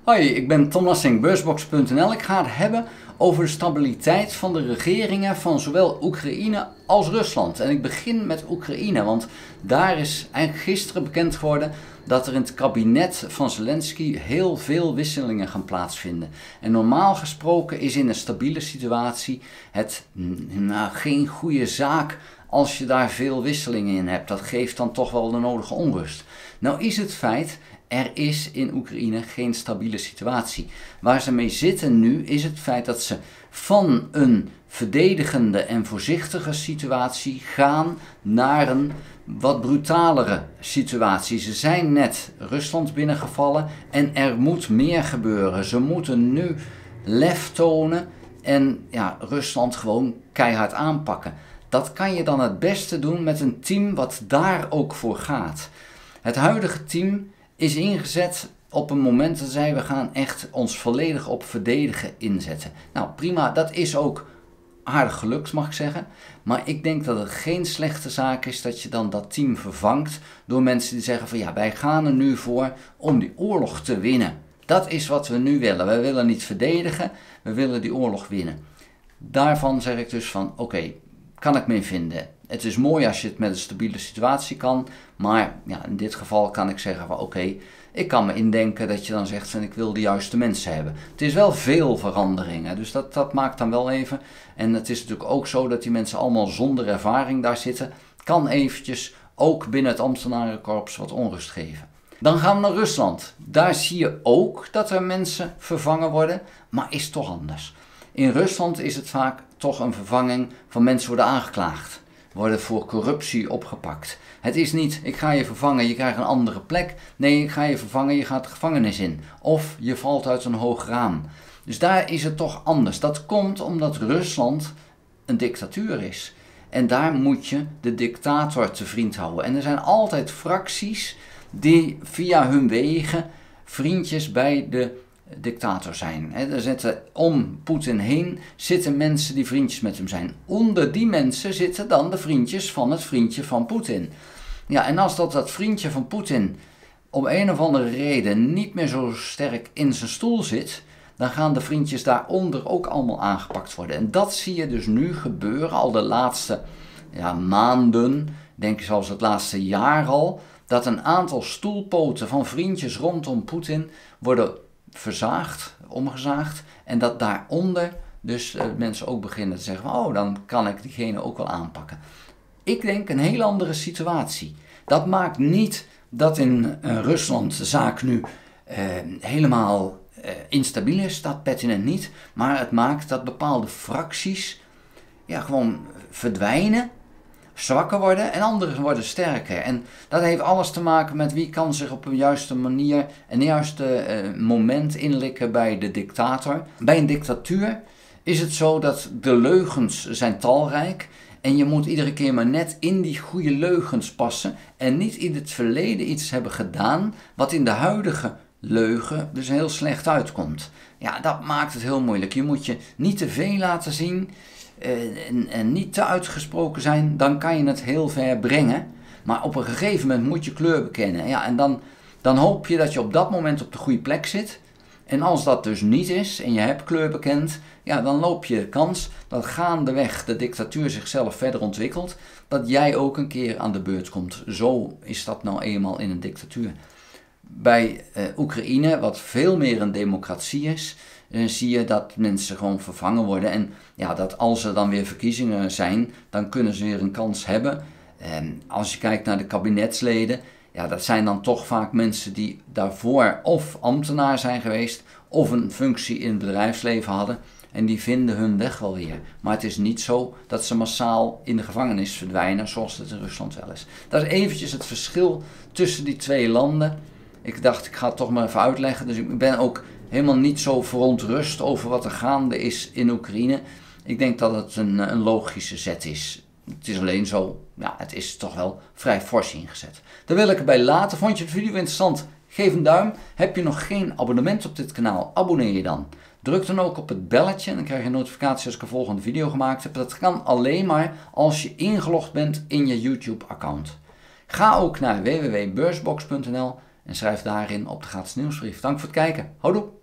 Hoi, ik ben Tom Lassing, Beursbox.nl. Ik ga het hebben over de stabiliteit van de regeringen van zowel Oekraïne als Rusland. En ik begin met Oekraïne, want daar is eigenlijk gisteren bekend geworden dat er in het kabinet van Zelensky heel veel wisselingen gaan plaatsvinden. En normaal gesproken is in een stabiele situatie het geen goede zaak als je daar veel wisselingen in hebt. Dat geeft dan toch wel de nodige onrust. Nou is het feit, er is in Oekraïne geen stabiele situatie. Waar ze mee zitten nu is het feit dat ze van een verdedigende en voorzichtige situatie gaan naar een wat brutalere situatie. Ze zijn net Rusland binnengevallen en er moet meer gebeuren. Ze moeten nu lef tonen en Rusland gewoon keihard aanpakken. Dat kan je dan het beste doen met een team wat daar ook voor gaat. Het huidige team is ingezet op een moment dat we gaan echt ons volledig op verdedigen inzetten. Nou prima, dat is ook aardig gelukt mag ik zeggen. Maar ik denk dat het geen slechte zaak is dat je dan dat team vervangt door mensen die zeggen van ja, wij gaan er nu voor om die oorlog te winnen. Dat is wat we nu willen. Wij willen niet verdedigen, we willen die oorlog winnen. Daarvan zeg ik dus van oké, kan ik mee vinden. Het is mooi als je het met een stabiele situatie kan, maar in dit geval kan ik zeggen van oké, ik kan me indenken dat je dan zegt van ik wil de juiste mensen hebben. Het is wel veel veranderingen, dus dat maakt dan wel even. En het is natuurlijk ook zo dat die mensen allemaal zonder ervaring daar zitten. Kan eventjes ook binnen het ambtenarenkorps wat onrust geven. Dan gaan we naar Rusland. Daar zie je ook dat er mensen vervangen worden, maar is toch anders. In Rusland is het vaak toch een vervanging van mensen worden aangeklaagd. Worden voor corruptie opgepakt. Het is niet, ik ga je vervangen, je krijgt een andere plek. Nee, ik ga je vervangen, je gaat de gevangenis in. Of je valt uit een hoog raam. Dus daar is het toch anders. Dat komt omdat Rusland een dictatuur is. En daar moet je de dictator te vriend houden. En er zijn altijd fracties die via hun wegen vriendjes bij de dictator zijn. Er zitten om Poetin heen zitten mensen die vriendjes met hem zijn. Onder die mensen zitten dan de vriendjes van het vriendje van Poetin. Ja, en als dat vriendje van Poetin om een of andere reden niet meer zo sterk in zijn stoel zit, dan gaan de vriendjes daaronder ook allemaal aangepakt worden. En dat zie je dus nu gebeuren al de laatste maanden, denk ik zelfs het laatste jaar al, dat een aantal stoelpoten van vriendjes rondom Poetin worden verzaagd, omgezaagd en dat daaronder dus mensen ook beginnen te zeggen van, oh, dan kan ik diegene ook wel aanpakken. Ik denk een heel andere situatie. Dat maakt niet dat in Rusland de zaak nu helemaal instabiel is, dat pertinent niet, maar het maakt dat bepaalde fracties gewoon verdwijnen, zwakker worden en anderen worden sterker. En dat heeft alles te maken met wie kan zich op een juiste manier en juiste moment inlikken bij de dictator. Bij een dictatuur is het zo dat de leugens zijn talrijk en je moet iedere keer maar net in die goede leugens passen en niet in het verleden iets hebben gedaan wat in de huidige leugen dus heel slecht uitkomt. Ja, dat maakt het heel moeilijk. Je moet je niet te veel laten zien en niet te uitgesproken zijn, dan kan je het heel ver brengen. Maar op een gegeven moment moet je kleur bekennen. Ja, en dan hoop je dat je op dat moment op de goede plek zit. En als dat dus niet is en je hebt kleur bekend, dan loop je de kans dat gaandeweg de dictatuur zichzelf verder ontwikkelt, dat jij ook een keer aan de beurt komt. Zo is dat nou eenmaal in een dictatuur. Bij Oekraïne, wat veel meer een democratie is, zie je dat mensen gewoon vervangen worden. En dat als er dan weer verkiezingen zijn, dan kunnen ze weer een kans hebben. Als je kijkt naar de kabinetsleden, dat zijn dan toch vaak mensen die daarvoor of ambtenaar zijn geweest, of een functie in het bedrijfsleven hadden. En die vinden hun weg wel weer. Maar het is niet zo dat ze massaal in de gevangenis verdwijnen, zoals het in Rusland wel is. Dat is eventjes het verschil tussen die twee landen. Ik dacht, ik ga het toch maar even uitleggen. Dus ik ben ook helemaal niet zo verontrust over wat er gaande is in Oekraïne. Ik denk dat het een logische zet is. Het is alleen zo, het is toch wel vrij fors ingezet. Daar wil ik erbij laten. Vond je de video interessant? Geef een duim. Heb je nog geen abonnement op dit kanaal? Abonneer je dan. Druk dan ook op het belletje en dan krijg je een notificatie als ik een volgende video gemaakt heb. Dat kan alleen maar als je ingelogd bent in je YouTube account. Ga ook naar www.beursbox.nl en schrijf daarin op de gratis nieuwsbrief. Dank voor het kijken. Houdoe!